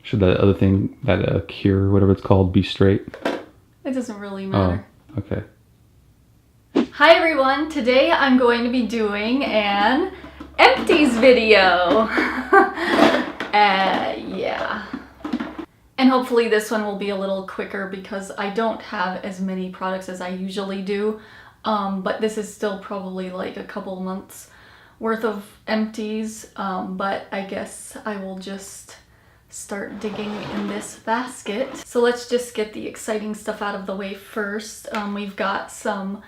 Should that other thing, that cure, whatever it's called, be straight? It doesn't really matter. Oh, okay. Hi everyone, today I'm going to be doing an empties video. Yeah. And hopefully this one will be a little quicker because I don't have as many products as I usually do. But this is still probably like a couple months worth of empties. But I guess I will just start digging in this basket. So let's just get the exciting stuff out of the way first. We've got some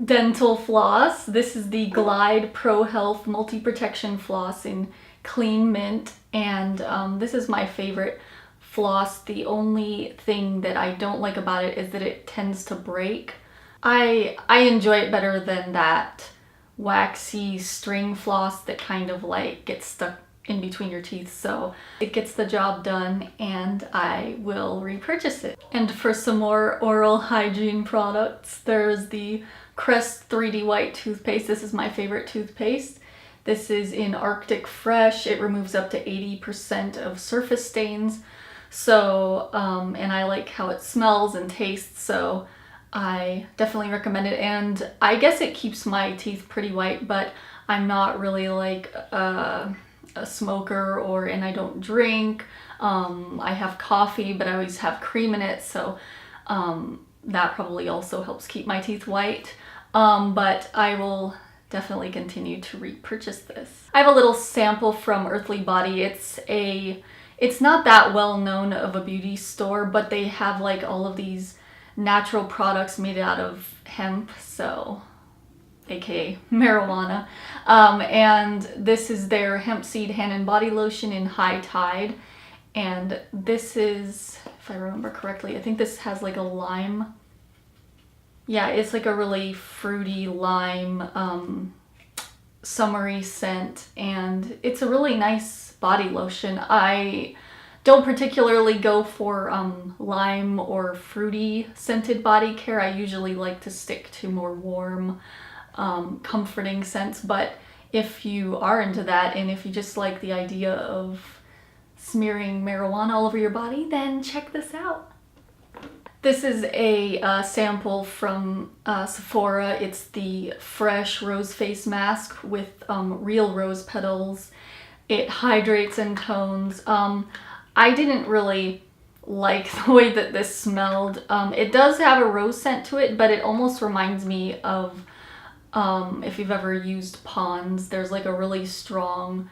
dental floss. This is the Glide Pro Health Multi-Protection Floss in Clean Mint. And this is my favorite floss. The only thing that I don't like about it is that it tends to break. I enjoy it better than that waxy string floss that kind of like gets stuck in between your teeth, so it gets the job done and I will repurchase it. And for some more oral hygiene products, there's the Crest 3D White toothpaste. This is my favorite toothpaste. This is in Arctic Fresh. It removes up to 80% of surface stains. So, and I like how it smells and tastes, so I definitely recommend it. And I guess it keeps my teeth pretty white, but I'm not really like a smoker and I don't drink. I have coffee, but I always have cream in it, so that probably also helps keep my teeth white. But I will definitely continue to repurchase this. I have a little sample from Earthly Body. It's not that well known of a beauty store, but they have like all of these natural products made out of hemp, so aka marijuana. And this is their hemp seed hand and body lotion in High Tide. And this is, if I remember correctly, I think this has like a lime. Yeah, it's like a really fruity lime, summery scent, and it's a really nice body lotion. I don't particularly go for lime or fruity scented body care. I usually like to stick to more warm, comforting scents, but if you are into that and if you just like the idea of smearing marijuana all over your body, then check this out. This is a sample from Sephora. It's the Fresh Rose Face Mask with real rose petals. It hydrates and tones. I didn't really like the way that this smelled. It does have a rose scent to it, but it almost reminds me of if you've ever used Pond's. There's like a really strong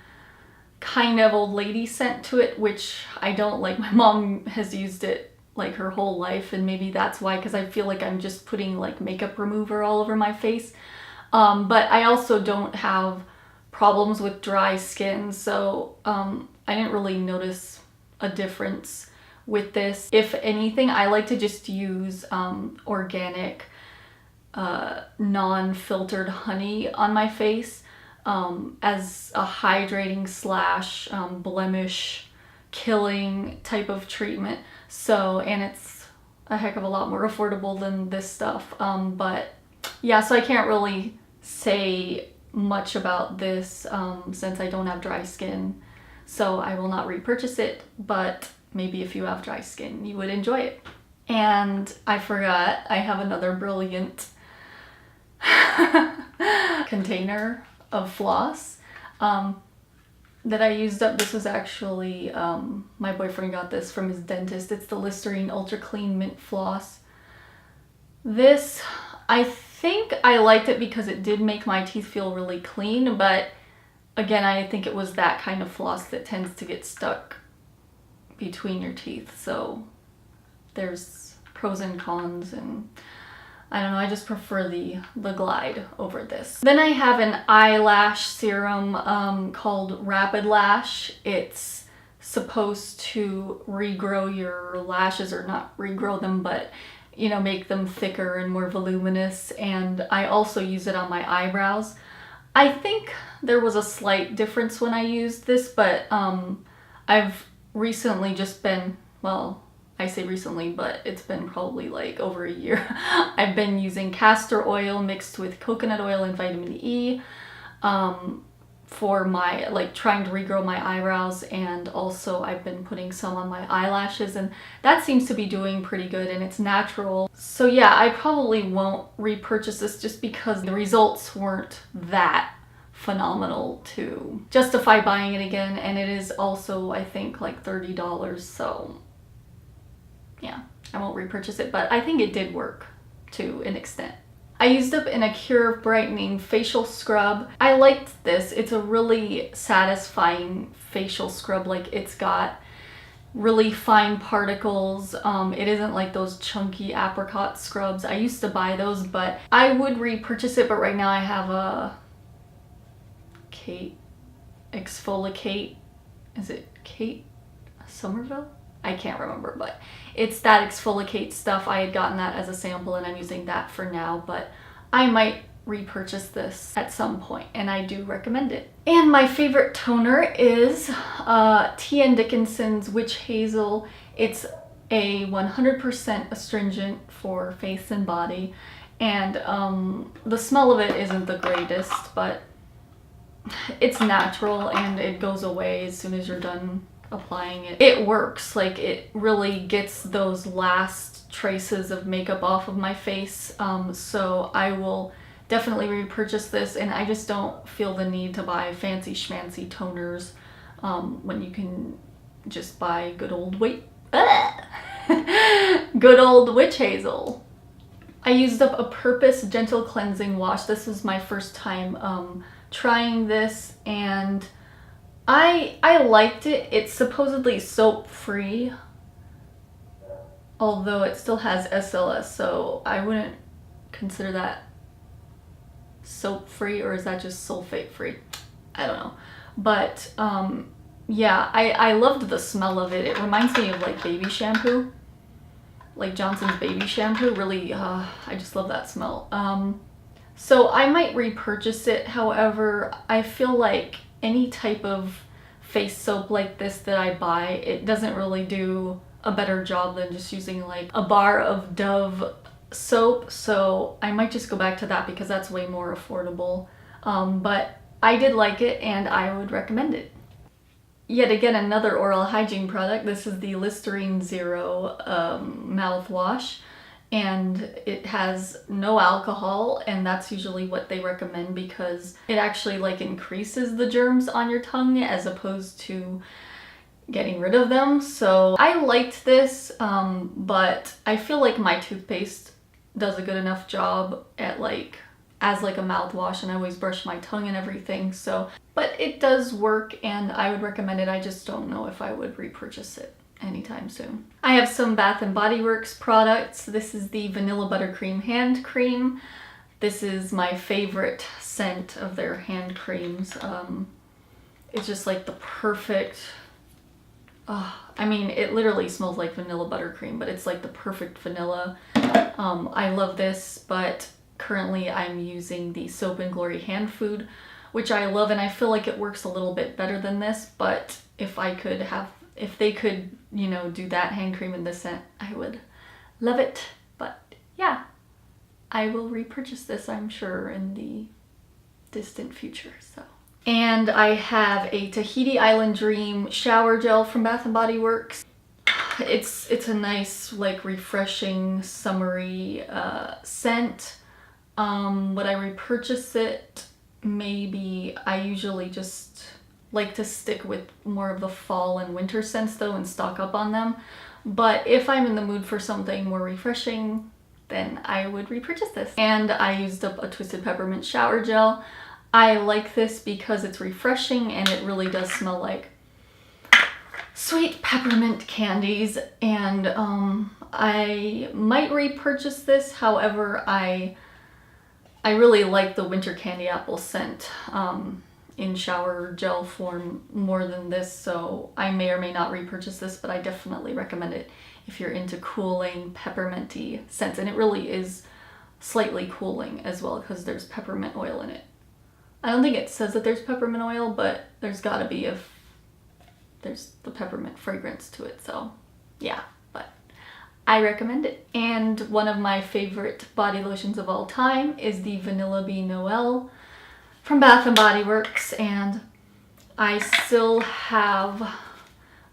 kind of old lady scent to it, which I don't like. My mom has used it like her whole life, and maybe that's why, because I feel like I'm just putting like makeup remover all over my face. But I also don't have problems with dry skin, so I didn't really notice a difference with this. If anything, I like to just use organic non-filtered honey on my face as a hydrating slash blemish killing type of treatment. So, and it's a heck of a lot more affordable than this stuff. But yeah, so I can't really say much about this since I don't have dry skin. So I will not repurchase it, but maybe if you have dry skin, you would enjoy it. And I forgot, I have another brilliant container of floss that I used up. This was actually, my boyfriend got this from his dentist. It's the Listerine Ultra Clean Mint Floss. This, I think I liked it because it did make my teeth feel really clean, but again, I think it was that kind of floss that tends to get stuck between your teeth. So there's pros and cons, and I don't know, I just prefer the Glide over this. Then I have an eyelash serum called Rapid Lash. It's supposed to regrow your lashes, or not regrow them, but you know, make them thicker and more voluminous. And I also use it on my eyebrows. I think there was a slight difference when I used this, but I've recently just been, well, I say recently, but it's been probably like over a year. I've been using castor oil mixed with coconut oil and vitamin E. for my, like, trying to regrow my eyebrows, and also I've been putting some on my eyelashes, and that seems to be doing pretty good, and it's natural. So yeah, I probably won't repurchase this just because the results weren't that phenomenal to justify buying it again, and it is also, I think, like $30, so yeah, I won't repurchase it, but I think it did work to an extent. I used up an Acure Brightening Facial Scrub. I liked this. It's a really satisfying facial scrub. Like, it's got really fine particles. It isn't like those chunky apricot scrubs. I used to buy those, but I would repurchase it, but right now I have a Kate Exfoliate. Is it Kate Somerville? I can't remember, but it's that exfoliate stuff. I had gotten that as a sample and I'm using that for now, but I might repurchase this at some point, and I do recommend it. And my favorite toner is T.N. Dickinson's Witch Hazel. It's a 100% astringent for face and body, and the smell of it isn't the greatest, but it's natural and it goes away as soon as you're done applying it. It works. Like, it really gets those last traces of makeup off of my face, so I will definitely repurchase this, and I just don't feel the need to buy fancy schmancy toners when you can just buy good old good old Witch Hazel. I used up a Purpose Gentle Cleansing Wash. This was my first time trying this, and I liked it. It's supposedly soap free, although it still has SLS, so I wouldn't consider that soap free, or is that just sulfate free? I don't know. But yeah, I loved the smell of it. It reminds me of like baby shampoo, like Johnson's baby shampoo. Really, I just love that smell. So I might repurchase it. However, I feel like any type of face soap like this that I buy, it doesn't really do a better job than just using like a bar of Dove soap, so I might just go back to that because that's way more affordable. But I did like it and I would recommend it. Yet again, another oral hygiene product. This is the Listerine Zero mouthwash, and it has no alcohol, and that's usually what they recommend because it actually like increases the germs on your tongue as opposed to getting rid of them. So I liked this, but I feel like my toothpaste does a good enough job at like as like a mouthwash, and I always brush my tongue and everything, so but it does work and I would recommend it. I just don't know if I would repurchase it anytime soon. I have some Bath & Body Works products. This is the Vanilla Buttercream Hand Cream. This is my favorite scent of their hand creams. It's just like the perfect, I mean, it literally smells like vanilla buttercream, but it's like the perfect vanilla. I love this, but currently I'm using the Soap & Glory Hand Food, which I love, and I feel like it works a little bit better than this, but if they could, you know, do that hand cream in this scent, I would love it. But yeah, I will repurchase this, I'm sure, in the distant future, so. And I have a Tahiti Island Dream shower gel from Bath & Body Works. It's a nice, like, refreshing, summery scent. Would I repurchase it? Maybe. I usually just like to stick with more of the fall and winter scents though and stock up on them. But if I'm in the mood for something more refreshing, then I would repurchase this. And I used up a Twisted Peppermint shower gel. I like this because it's refreshing and it really does smell like sweet peppermint candies, and I might repurchase this. However, I really like the winter candy apple scent in shower gel form more than this, so I may or may not repurchase this, but I definitely recommend it if you're into cooling pepperminty scents, and it really is slightly cooling as well because there's peppermint oil in it. I don't think it says that there's peppermint oil, but there's gotta be if there's the peppermint fragrance to it, so yeah, but I recommend it. And one of my favorite body lotions of all time is the Vanilla Bee Noel from Bath & Body Works, and I still have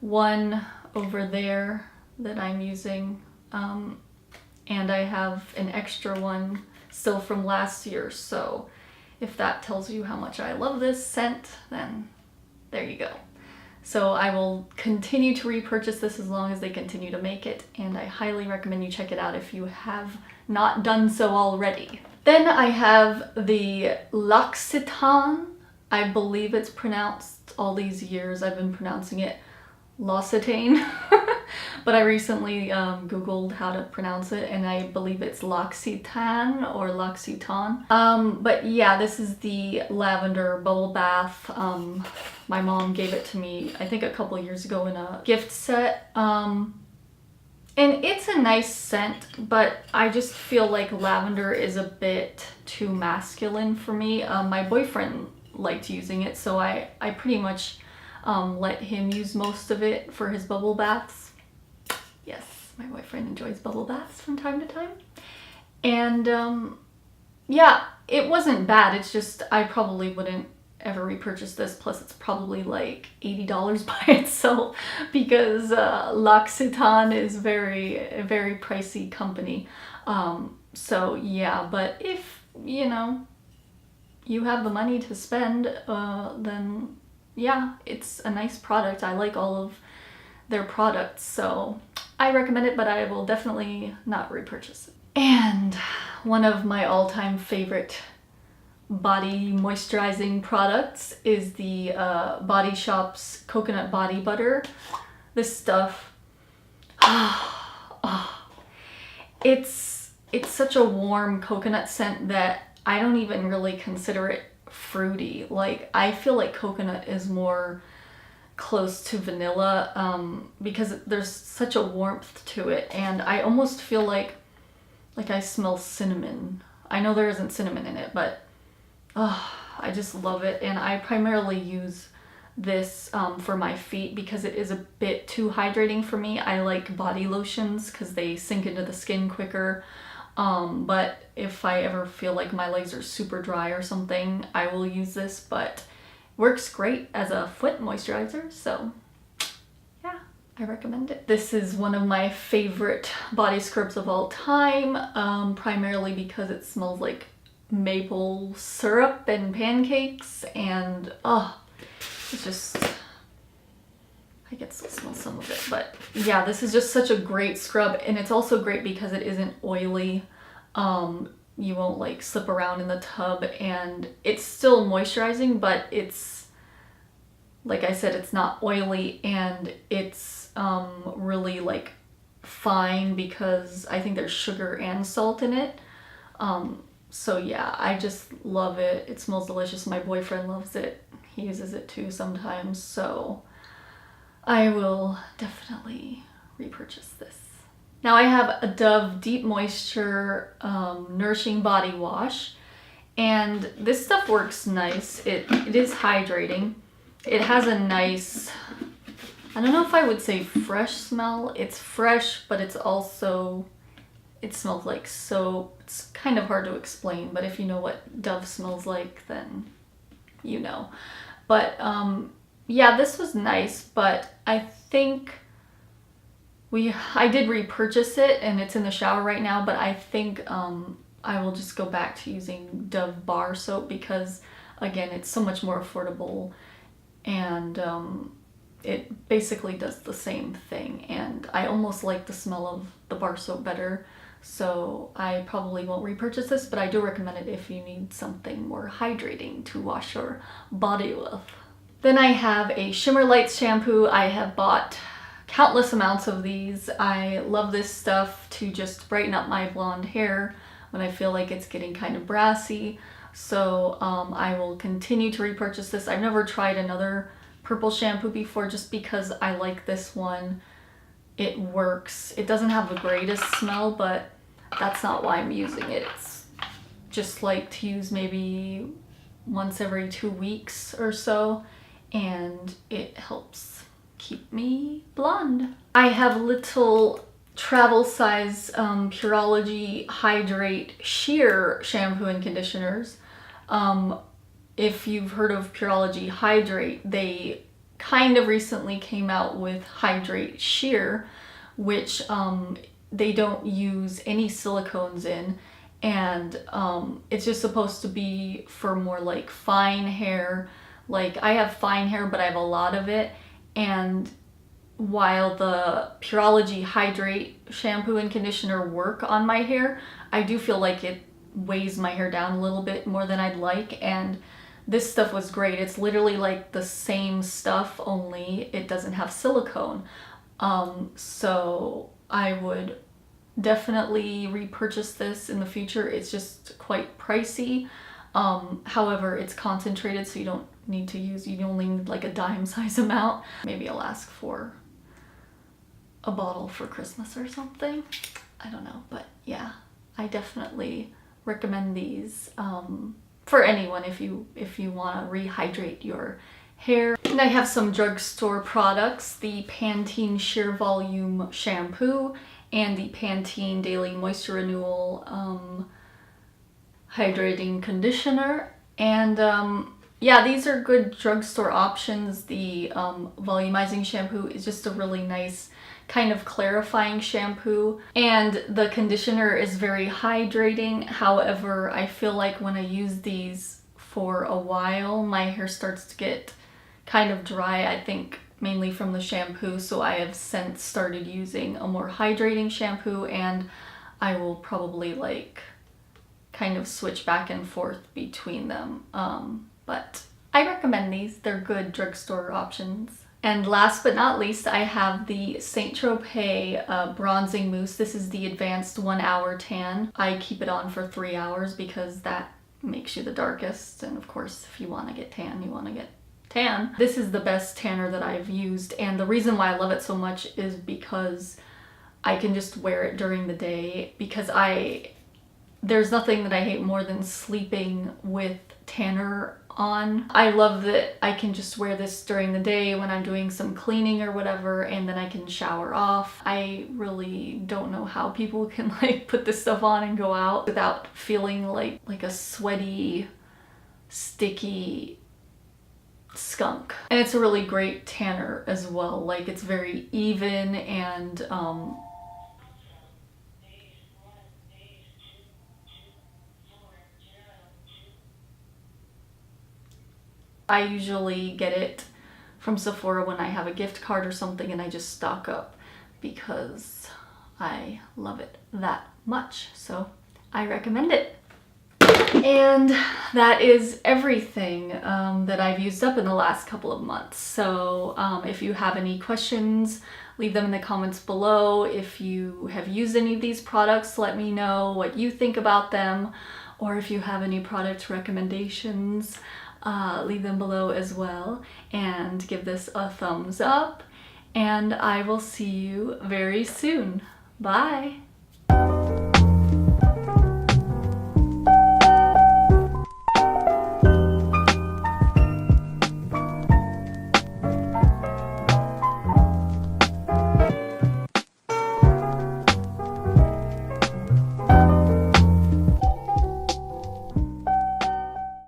one over there that I'm using, and I have an extra one still from last year, so if that tells you how much I love this scent, then there you go. So I will continue to repurchase this as long as they continue to make it, and I highly recommend you check it out if you have not done so already. Then I have the L'Occitane. I believe it's pronounced, all these years I've been pronouncing it L'Occitane, but I recently Googled how to pronounce it, and I believe it's L'Occitane or L'Occitane. But yeah, this is the lavender bubble bath. My mom gave it to me, I think a couple years ago in a gift set. And it's a nice scent, but I just feel like lavender is a bit too masculine for me. My boyfriend liked using it, so I pretty much let him use most of it for his bubble baths. Yes, my boyfriend enjoys bubble baths from time to time. And yeah, it wasn't bad. It's just I probably wouldn't ever repurchase this. Plus it's probably like $80 by itself because L'Occitane is a very pricey company. So yeah, but if you know you have the money to spend, then yeah, it's a nice product. I like all of their products, so I recommend it, but I will definitely not repurchase it. And one of my all-time favorite body moisturizing products is the Body Shop's coconut body butter. This stuff, it's such a warm coconut scent that I don't even really consider it fruity. Like, I feel like coconut is more close to vanilla because there's such a warmth to it, and I almost feel like I smell cinnamon. I know there isn't cinnamon in it, but I just love it. And I primarily use this for my feet because it is a bit too hydrating for me. I like body lotions because they sink into the skin quicker. But if I ever feel like my legs are super dry or something, I will use this, but works great as a foot moisturizer, so yeah, I recommend it. This is one of my favorite body scrubs of all time, primarily because it smells like maple syrup and pancakes, and it's just, I can still smell some of it, but yeah, this is just such a great scrub, and it's also great because it isn't oily. You won't like slip around in the tub, and it's still moisturizing, but it's, like I said, it's not oily, and it's really like fine because I think there's sugar and salt in it. So yeah, I just love it. It smells delicious. My boyfriend loves it. He uses it too sometimes, so I will definitely repurchase this. Now I have a Dove Deep Moisture Nourishing Body Wash, and this stuff works nice. It is hydrating. It has a nice, I don't know if I would say fresh smell. It's fresh, but it's also, it smells like soap. It's kind of hard to explain, but if you know what Dove smells like, then you know. But yeah, this was nice, but I think I did repurchase it, and it's in the shower right now, but I think I will just go back to using Dove bar soap because, again, it's so much more affordable, and it basically does the same thing, and I almost like the smell of the bar soap better, so I probably won't repurchase this, but I do recommend it if you need something more hydrating to wash your body with. Then I have a Shimmer Lights shampoo. I have bought countless amounts of these. I love this stuff to just brighten up my blonde hair when I feel like it's getting kind of brassy. So I will continue to repurchase this. I've never tried another purple shampoo before just because I like this one. It works. It doesn't have the greatest smell, but that's not why I'm using it. It's just like to use maybe once every 2 weeks or so, and it helps keep me blonde. I have little travel size Pureology Hydrate Sheer shampoo and conditioners. if you've heard of Pureology Hydrate, they kind of recently came out with Hydrate Sheer, which they don't use any silicones in, and it's just supposed to be for more like fine hair. Like, I have fine hair, but I have a lot of it, and while the Pureology Hydrate shampoo and conditioner work on my hair, I do feel like it weighs my hair down a little bit more than I'd like, and this stuff was great. It's literally like the same stuff, only it doesn't have silicone. So I would definitely repurchase this in the future. It's just quite pricey. However, it's concentrated, so you don't need to use, you only need like a dime size amount. Maybe I'll ask for a bottle for Christmas or something. I don't know, but yeah, I definitely recommend these for anyone if you want to rehydrate your hair. And I have some drugstore products: the Pantene Sheer Volume Shampoo and the Pantene Daily Moisture Renewal Hydrating Conditioner. And yeah, these are good drugstore options. The volumizing shampoo is just a really nice kind of clarifying shampoo, and the conditioner is very hydrating. However, I feel like when I use these for a while, my hair starts to get kind of dry, I think mainly from the shampoo, so I have since started using a more hydrating shampoo, and I will probably like kind of switch back and forth between them. But I recommend these. They're good drugstore options. And last but not least, I have the Saint Tropez Bronzing Mousse. This is the Advanced 1 Hour Tan. I keep it on for 3 hours because that makes you the darkest. And of course, if you want to get tan, you want to get tan. This is the best tanner that I've used. And the reason why I love it so much is because I can just wear it during the day, because there's nothing that I hate more than sleeping with tanner on. I love that I can just wear this during the day when I'm doing some cleaning or whatever, and then I can shower off. I really don't know how people can like put this stuff on and go out without feeling like a sweaty, sticky skunk. And it's a really great tanner as well. Like, it's very even, and I usually get it from Sephora when I have a gift card or something, and I just stock up because I love it that much. So I recommend it. And that is everything that I've used up in the last couple of months. So if you have any questions, leave them in the comments below. If you have used any of these products, let me know what you think about them, or if you have any product recommendations, leave them below as well, and give this a thumbs up, and I will see you very soon. Bye!